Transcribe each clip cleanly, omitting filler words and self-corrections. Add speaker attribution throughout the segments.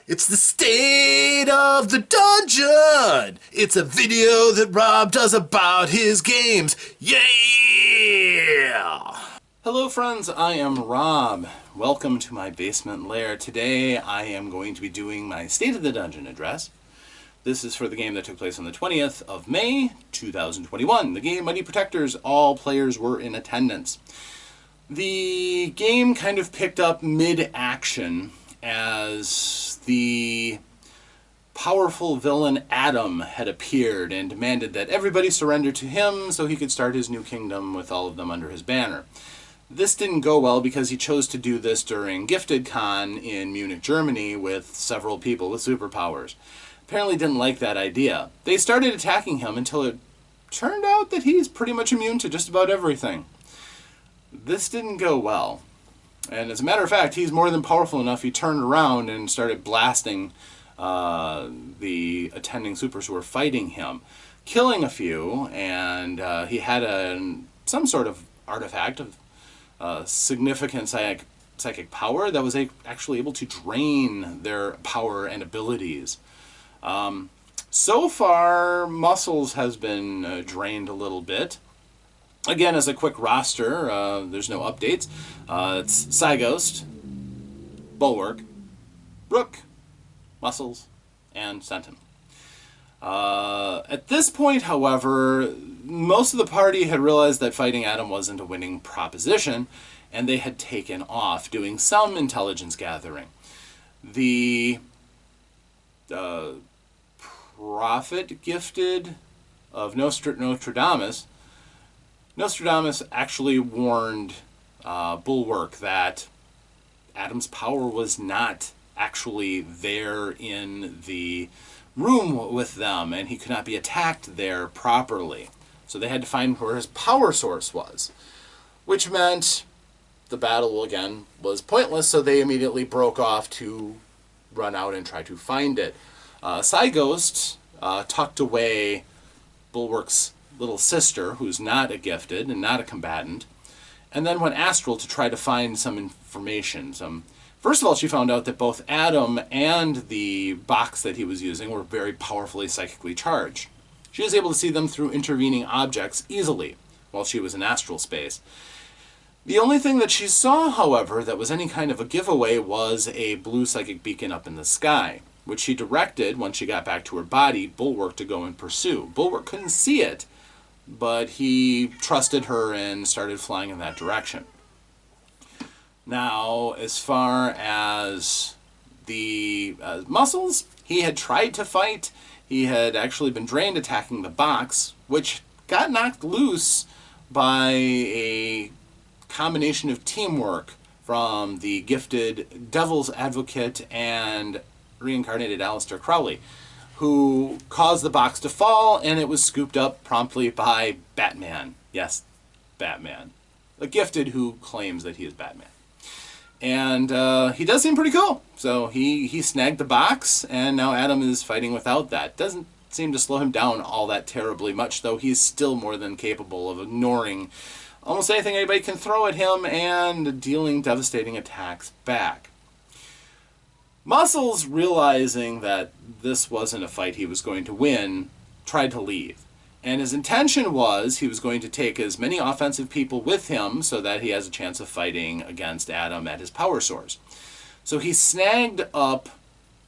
Speaker 1: It's the state of the dungeon. It's a video that Rob does about his games. Yeah!
Speaker 2: Hello friends, I am Rob. Welcome to my basement lair. Today I am going to be doing my State of the Dungeon address. This is for the game that took place on the 20th of May, 2021. The game Mighty Protectors, all players were in attendance. The game kind of picked up mid-action as the powerful villain Adam had appeared and demanded that everybody surrender to him so he could start his new kingdom with all of them under his banner. This didn't go well because he chose to do this during Gifted Con in Munich, Germany with several people with superpowers. Apparently didn't like that idea. They started attacking him until it turned out that he's pretty much immune to just about everything. This didn't go well. And as a matter of fact, he's more than powerful enough, he turned around and started blasting the attending supers who were fighting him, killing a few, and he had some sort of artifact of significant psychic power that was actually able to drain their power and abilities. So far, Muscles has been drained a little bit. Again, as a quick roster, there's no updates. It's Cyghost, Bulwark, Rook, Muscles, and Sentin. At this point, however, most of the party had realized that fighting Adam wasn't a winning proposition, and they had taken off, doing some intelligence gathering. The prophet gifted of Nostradamus actually warned Bulwark that Adam's power was not actually there in the room with them, and he could not be attacked there properly. So they had to find where his power source was, which meant the battle, again, was pointless, so they immediately broke off to run out and try to find it. Cyghost tucked away Bulwark's little sister, who's not a gifted and not a combatant, and then went astral to try to find some information. First of all, she found out that both Adam and the box that he was using were very powerfully psychically charged. She was able to see them through intervening objects easily while she was in astral space. The only thing that she saw, however, that was any kind of a giveaway was a blue psychic beacon up in the sky, which she directed, once she got back to her body, Bulwark to go and pursue. Bulwark couldn't see it, but he trusted her and started flying in that direction. Now, as far as the Muscles, he had tried to fight. He had actually been drained attacking the box, which got knocked loose by a combination of teamwork from the gifted Devil's Advocate and reincarnated Aleister Crowley, who caused the box to fall, and it was scooped up promptly by Batman. Yes, Batman. A gifted who claims that he is Batman. And he does seem pretty cool. So he snagged the box, and now Adam is fighting without that. Doesn't seem to slow him down all that terribly much, though he's still more than capable of ignoring almost anything anybody can throw at him and dealing devastating attacks back. Muscles, realizing that this wasn't a fight he was going to win, tried to leave. And his intention was he was going to take as many offensive people with him so that he has a chance of fighting against Adam at his power source. So he snagged up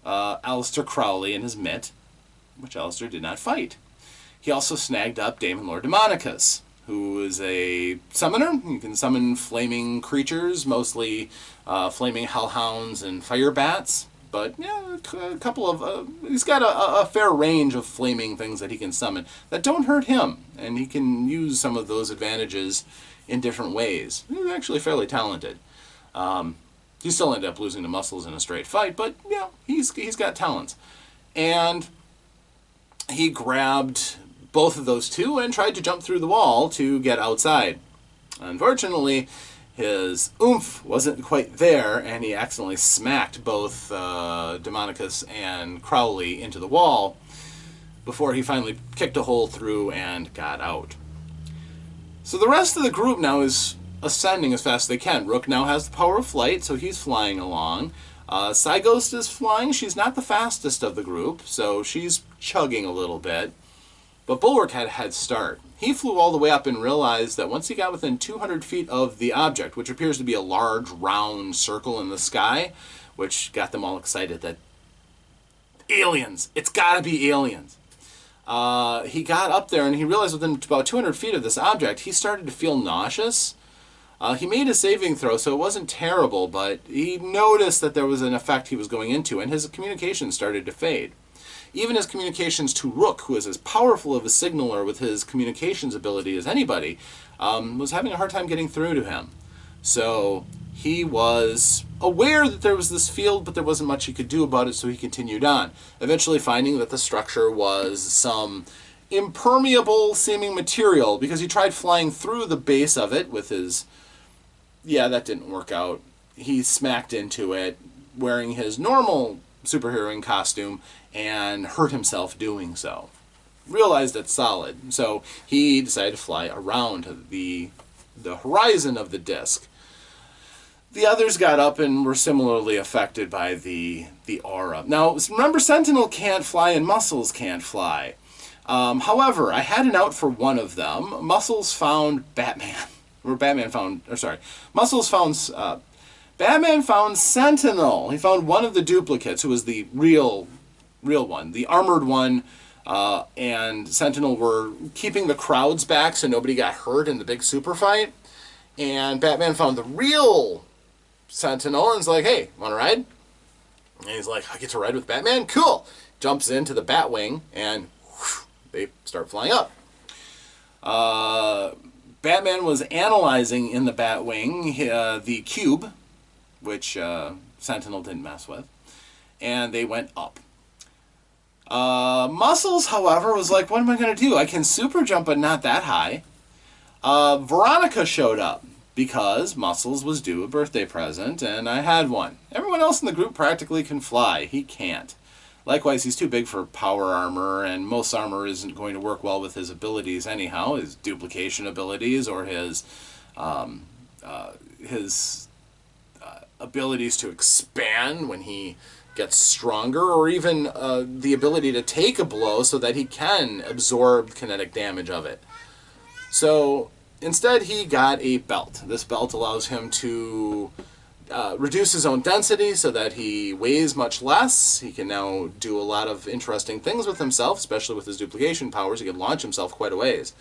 Speaker 2: Aleister Crowley in his mitt, which Aleister did not fight. He also snagged up Daemon Lord Demonicus, who is a summoner. You can summon flaming creatures, mostly flaming hellhounds and fire bats. But yeah, a couple of he's got a fair range of flaming things that he can summon that don't hurt him, and he can use some of those advantages in different ways. He's actually fairly talented. He still ended up losing to Muscles in a straight fight, but yeah, he's got talents. And he grabbed both of those two and tried to jump through the wall to get outside. Unfortunately, his oomph wasn't quite there, and he accidentally smacked both Demonicus and Crowley into the wall before he finally kicked a hole through and got out. So the rest of the group now is ascending as fast as they can. Rook now has the power of flight, so he's flying along. Ghost is flying. She's not the fastest of the group, so she's chugging a little bit. But Bulwark had a head start. He flew all the way up and realized that once he got within 200 feet of the object, which appears to be a large round circle in the sky, which got them all excited that aliens, it's gotta be aliens. He got up there and he realized within about 200 feet of this object, he started to feel nauseous. He made a saving throw, so it wasn't terrible, but he noticed that there was an effect he was going into, and his communication started to fade. Even his communications to Rook, who is as powerful of a signaler with his communications ability as anybody, was having a hard time getting through to him. So he was aware that there was this field, but there wasn't much he could do about it, so he continued on, eventually finding that the structure was some impermeable seeming material, because he tried flying through the base of it with his... Yeah, that didn't work out. He smacked into it wearing his normal superheroing costume and hurt himself doing so. Realized it's solid, so he decided to fly around the horizon of the disc. The others got up and were similarly affected by the aura. Now, remember, Sentinel can't fly and Muscles can't fly. However, I had an out for one of them. Muscles found Batman. Muscles found... Batman found Sentinel. He found one of the duplicates, who was the real one, the armored one, and Sentinel were keeping the crowds back so nobody got hurt in the big super fight. And Batman found the real Sentinel and is like, hey, want to ride? And he's like, I get to ride with Batman? Cool! Jumps into the Batwing, and whoosh, they start flying up. Batman was analyzing in the Batwing the cube, which Sentinel didn't mess with, and they went up. Muscles, however, was like, what am I going to do? I can super jump, but not that high. Veronica showed up because Muscles was due a birthday present, and I had one. Everyone else in the group practically can fly. He can't. Likewise, he's too big for power armor, and most armor isn't going to work well with his abilities anyhow, his duplication abilities or his abilities to expand when he gets stronger, or even the ability to take a blow so that he can absorb kinetic damage of it. So instead he got a belt. This belt allows him to reduce his own density so that he weighs much less. He can now do a lot of interesting things with himself, especially with his duplication powers. He can launch himself quite a ways.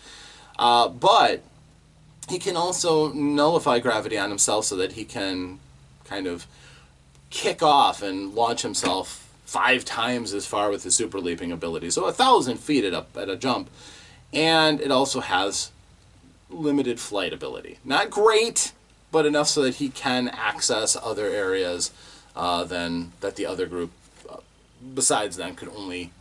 Speaker 2: But he can also nullify gravity on himself so that he can kind of kick off and launch himself 5 times as far with his super leaping ability. So 1,000 feet at a jump. And it also has limited flight ability. Not great, but enough so that he can access other areas than that the other group, besides them, could only,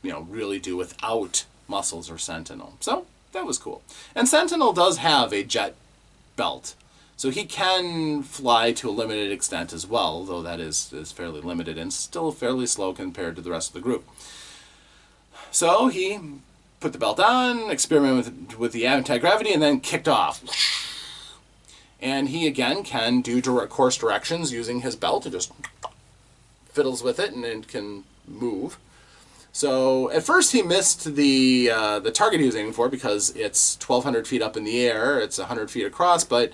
Speaker 2: really do without Muscles or Sentinel. So that was cool. And Sentinel does have a jet belt, so he can fly to a limited extent as well, though that is fairly limited and still fairly slow compared to the rest of the group. So he put the belt on, experimented with the anti-gravity, and then kicked off. And he again can do direct course directions using his belt. It just fiddles with it and it can move. So at first he missed the target he was aiming for because it's 1,200 feet up in the air. It's 100 feet across, but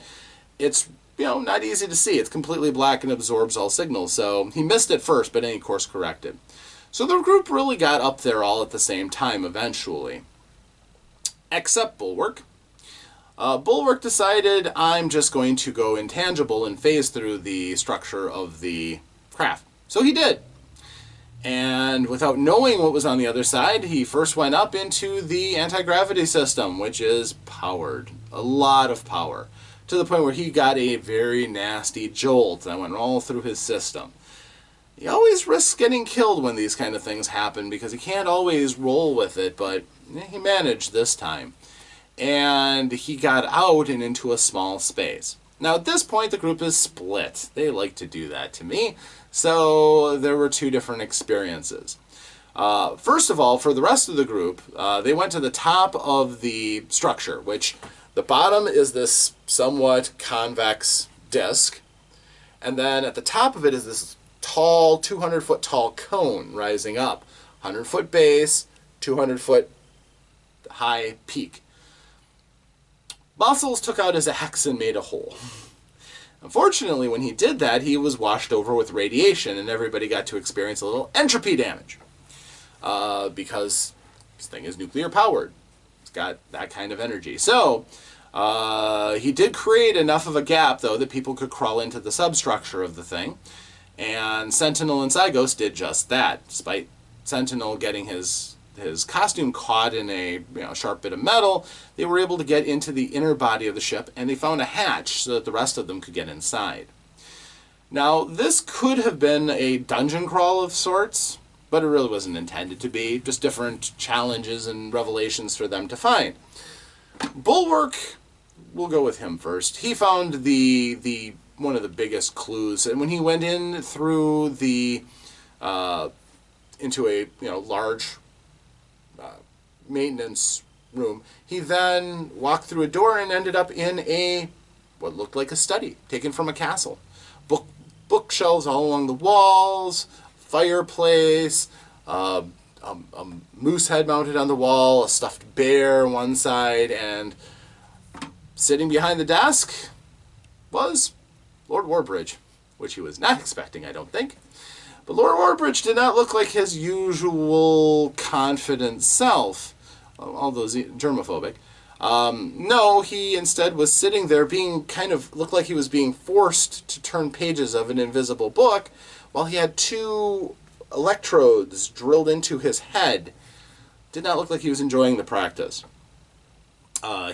Speaker 2: it's not easy to see. It's completely black and absorbs all signals. So he missed it first, but then he course corrected. So the group really got up there all at the same time eventually, except Bulwark. Bulwark decided, I'm just going to go intangible and phase through the structure of the craft. So he did. And without knowing what was on the other side, he first went up into the anti-gravity system, which is powered. A lot of power. To the point where he got a very nasty jolt that went all through his system. He always risks getting killed when these kind of things happen because he can't always roll with it, but he managed this time. And he got out and into a small space. Now at this point the group is split. They like to do that to me. So there were 2 different experiences. First of all, for the rest of the group, they went to the top of the structure, which the bottom is this somewhat convex disc. And then at the top of it is this tall, 200-foot tall cone rising up. 100-foot base, 200-foot high peak. Muscles took out his axe and made a hole. Unfortunately, when he did that, he was washed over with radiation, and everybody got to experience a little entropy damage. Because this thing is nuclear powered. It's got that kind of energy. So, he did create enough of a gap, though, that people could crawl into the substructure of the thing. And Sentinel and Zygos did just that. Despite Sentinel getting his costume caught in a sharp bit of metal, they were able to get into the inner body of the ship, and they found a hatch so that the rest of them could get inside. Now, this could have been a dungeon crawl of sorts, but it really wasn't intended to be. Just different challenges and revelations for them to find. Bulwark, we'll go with him first. He found the one of the biggest clues, and when he went in through the into a large maintenance room, he then walked through a door and ended up in what looked like a study taken from a castle. Bookshelves all along the walls, fireplace, a moose head mounted on the wall, a stuffed bear on one side, and sitting behind the desk was Lord Warbridge, which he was not expecting, I don't think. But Lord Warbridge did not look like his usual confident self, although germophobic. No, he instead was sitting there being looked like he was being forced to turn pages of an invisible book while he had 2 electrodes drilled into his head. Did not look like he was enjoying the practice.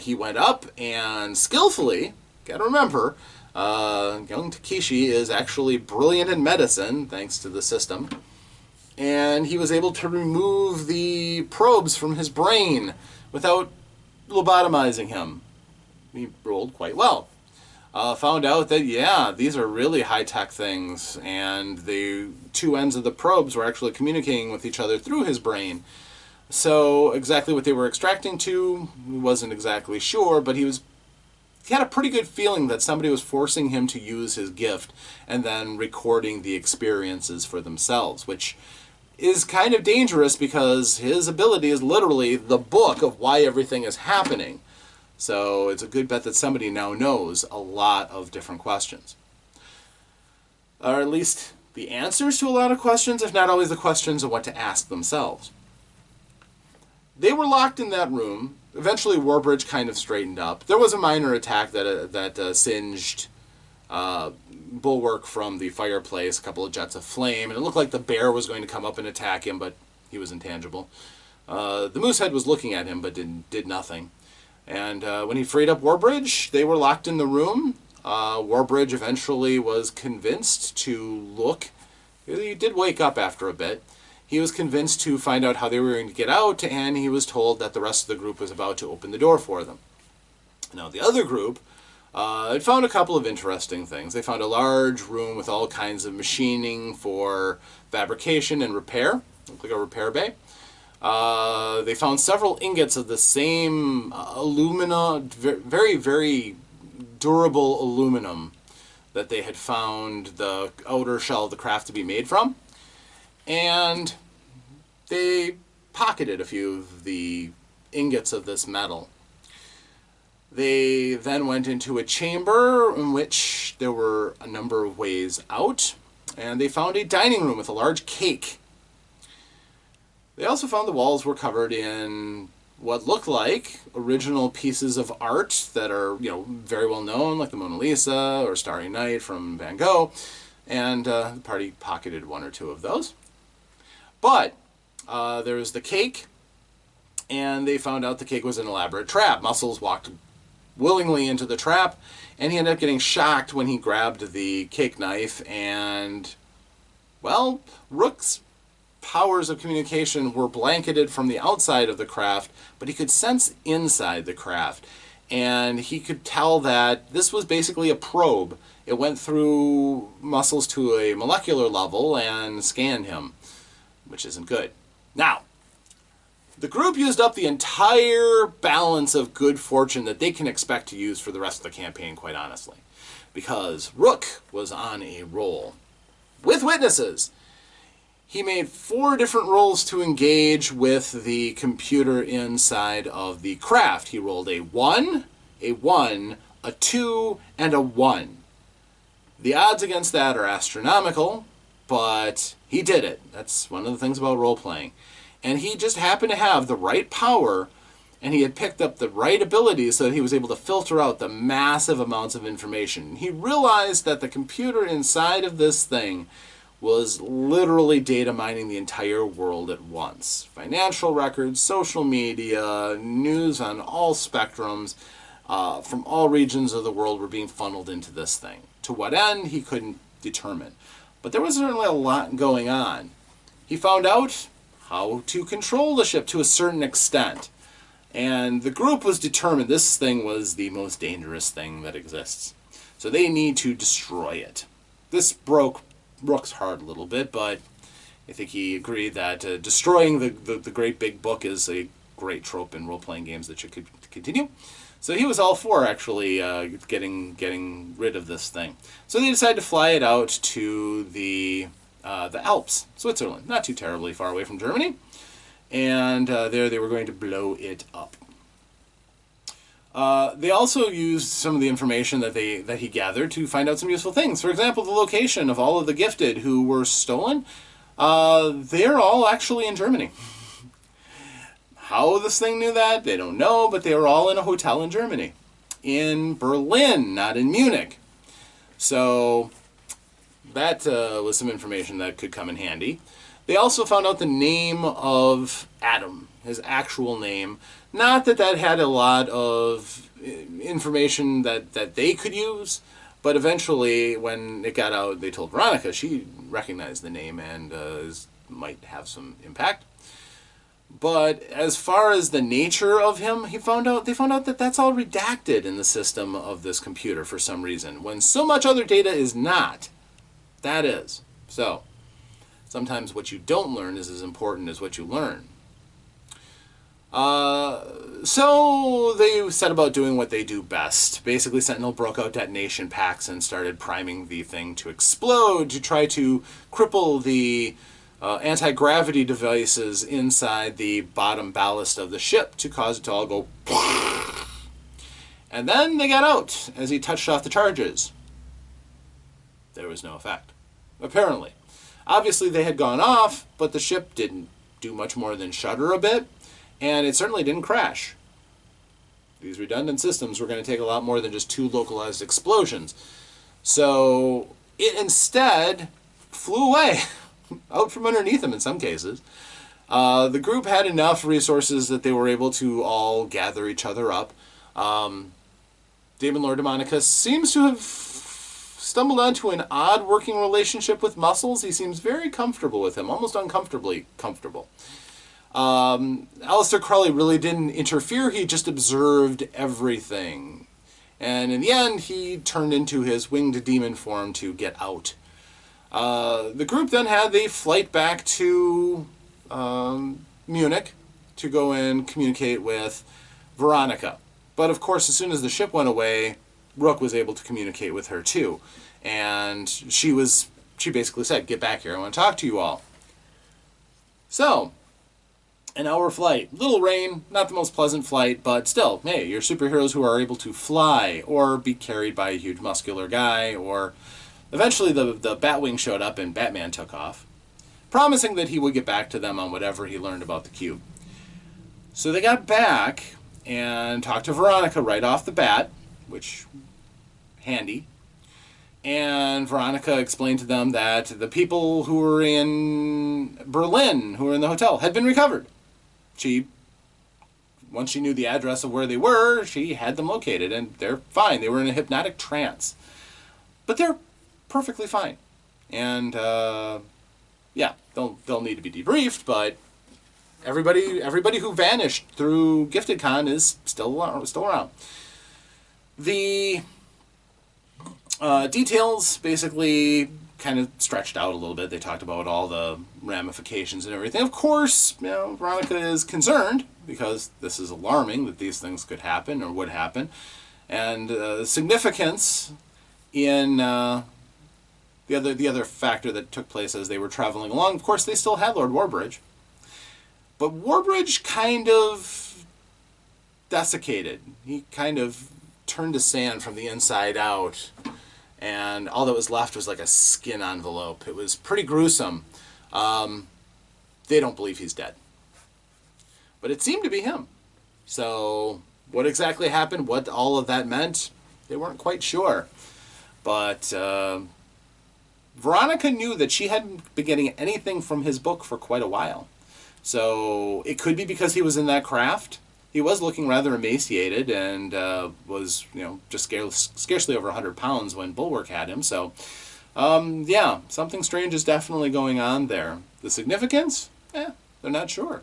Speaker 2: He went up and skillfully, gotta remember, young Takeshi is actually brilliant in medicine, thanks to the system, and he was able to remove the probes from his brain without lobotomizing him. He rolled quite well. Found out that, yeah, these are really high-tech things, and the 2 ends of the probes were actually communicating with each other through his brain. So exactly what they were extracting to, he wasn't exactly sure, but he had a pretty good feeling that somebody was forcing him to use his gift and then recording the experiences for themselves, which is kind of dangerous because his ability is literally the book of why everything is happening. So it's a good bet that somebody now knows a lot of different questions. Or at least the answers to a lot of questions, if not always the questions of what to ask themselves. They were locked in that room. Eventually, Warbridge kind of straightened up. There was a minor attack that singed Bulwark from the fireplace, a couple of jets of flame, and it looked like the bear was going to come up and attack him, but he was intangible. The Moosehead was looking at him, but did nothing. And when he freed up Warbridge, they were locked in the room. Warbridge eventually was convinced to look. He did wake up after a bit. He was convinced to find out how they were going to get out, and he was told that the rest of the group was about to open the door for them. Now, the other group had found a couple of interesting things. They found a large room with all kinds of machining for fabrication and repair. Looked like a repair bay. They found several ingots of the same alumina, very, very durable aluminum that they had found the outer shell of the craft to be made from. And they pocketed a few of the ingots of this metal. They then went into a chamber in which there were a number of ways out, and they found a dining room with a large cake. They also found the walls were covered in what looked like original pieces of art that are, very well known, like the Mona Lisa or Starry Night from Van Gogh, and the party pocketed 1 or 2 of those. But there was the cake, and they found out the cake was an elaborate trap. Muscles walked willingly into the trap, and he ended up getting shocked when he grabbed the cake knife, and, well, Rook's powers of communication were blanketed from the outside of the craft, but he could sense inside the craft, and he could tell that this was basically a probe. It went through Muscles to a molecular level and scanned him, which isn't good. Now, the group used up the entire balance of good fortune that they can expect to use for the rest of the campaign, quite honestly, because Rook was on a roll. with witnesses. He made 4 different rolls to engage with the computer inside of the craft. He rolled a 1, a 1, a 2, and a 1. The odds against that are astronomical, but he did it. That's one of the things about role-playing. And he just happened to have the right power, and he had picked up the right abilities so that he was able to filter out the massive amounts of information. He realized that the computer inside of this thing was literally data mining the entire world at once. Financial records, social media, news on all spectrums, from all regions of the world were being funneled into this thing. To what end, he couldn't determine. But there was certainly a lot going on. He found out how to control the ship to a certain extent. And the group was determined this thing was the most dangerous thing that exists. So they need to destroy it. This broke Rook's heart a little bit, but I think he agreed that destroying the great big book is a great trope in role-playing games that should continue. So he was all for actually getting rid of this thing. So they decided to fly it out to the Alps, Switzerland, not too terribly far away from Germany. And there they were going to blow it up. They also used some of the information that he gathered to find out some useful things. For example, the location of all of the gifted who were stolen. They're all actually in Germany. How this thing knew that, they don't know, but they were all in a hotel in Germany. In Berlin, not in Munich. So that was some information that could come in handy. They also found out the name of Adam, his actual name. Not that that had a lot of information that they could use, but eventually when it got out, they told Veronica. She recognized the name and might have some impact. But as far as the nature of him, they found out that that's all redacted in the system of this computer for some reason, when so much other data is not. That is. So sometimes what you don't learn is as important as what you learn. So they set about doing what they do best. Basically, Sentinel broke out detonation packs and started priming the thing to explode to try to cripple the anti-gravity devices inside the bottom ballast of the ship to cause it to all go. And then they got out as he touched off the charges. There was no effect, apparently. Obviously, they had gone off, but the ship didn't do much more than shudder a bit, and it certainly didn't crash. These redundant systems were going to take a lot more than just 2 localized explosions. So it instead flew away, out from underneath them in some cases. The group had enough resources that they were able to all gather each other up. Demon Lord Demonicus seems to have stumbled onto an odd working relationship with Muscles. He seems very comfortable with him, almost uncomfortably comfortable. Aleister Crowley really didn't interfere, he just observed everything. And in the end, he turned into his winged demon form to get out. The group then had the flight back to Munich to go and communicate with Veronica. But of course, as soon as the ship went away, Rook was able to communicate with her too. And she basically said, "Get back here, I want to talk to you all." So, an hour flight. Little rain, not the most pleasant flight, but still, hey, you're superheroes who are able to fly or be carried by a huge muscular guy, or eventually the Batwing showed up and Batman took off, promising that he would get back to them on whatever he learned about the cube. So they got back and talked to Veronica right off the bat, which, handy. And Veronica explained to them that the people who were in Berlin, who were in the hotel, had been recovered. Once she knew the address of where they were, she had them located, and they're fine. They were in a hypnotic trance. But they're perfectly fine. And, yeah, they'll need to be debriefed, but everybody who vanished through GiftedCon is still around. The details basically kind of stretched out a little bit. They talked about all the ramifications and everything. Of course, Veronica is concerned because this is alarming that these things could happen or would happen. And significance in the other factor that took place as they were traveling along, of course, they still had Lord Warbridge. But Warbridge kind of desiccated. He kind of turned to sand from the inside out, and all that was left was like a skin envelope. It was pretty gruesome. They don't believe he's dead. But it seemed to be him. So what exactly happened, what all of that meant, they weren't quite sure. But Veronica knew that she hadn't been getting anything from his book for quite a while. So it could be because he was in that craft. He was looking rather emaciated and was, just scarcely over 100 pounds when Bulwark had him. So, yeah, something strange is definitely going on there. The significance? They're not sure.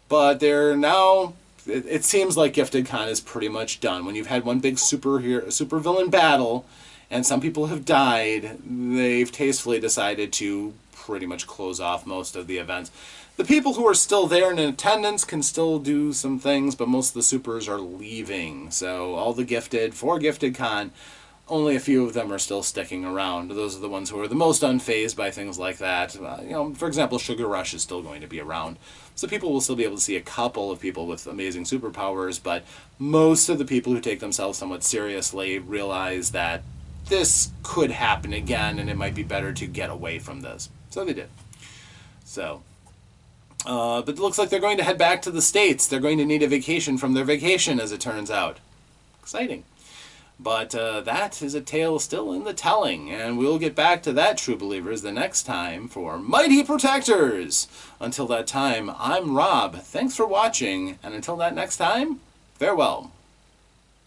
Speaker 2: But they're now... It seems like Gifted Con is pretty much done. When you've had one big supervillain battle and some people have died, they've tastefully decided to pretty much close off most of the events. The people who are still there in attendance can still do some things, but most of the supers are leaving. So all the gifted, for Gifted Con, only a few of them are still sticking around. Those are the ones who are the most unfazed by things like that. For example, Sugar Rush is still going to be around. So people will still be able to see a couple of people with amazing superpowers, but most of the people who take themselves somewhat seriously realize that this could happen again, and it might be better to get away from this. So they did. So... but it looks like they're going to head back to the States. They're going to need a vacation from their vacation, as it turns out. Exciting. But that is a tale still in the telling, and we'll get back to that, True Believers, the next time for Mighty Protectors. Until that time, I'm Rob. Thanks for watching, and until that next time, farewell.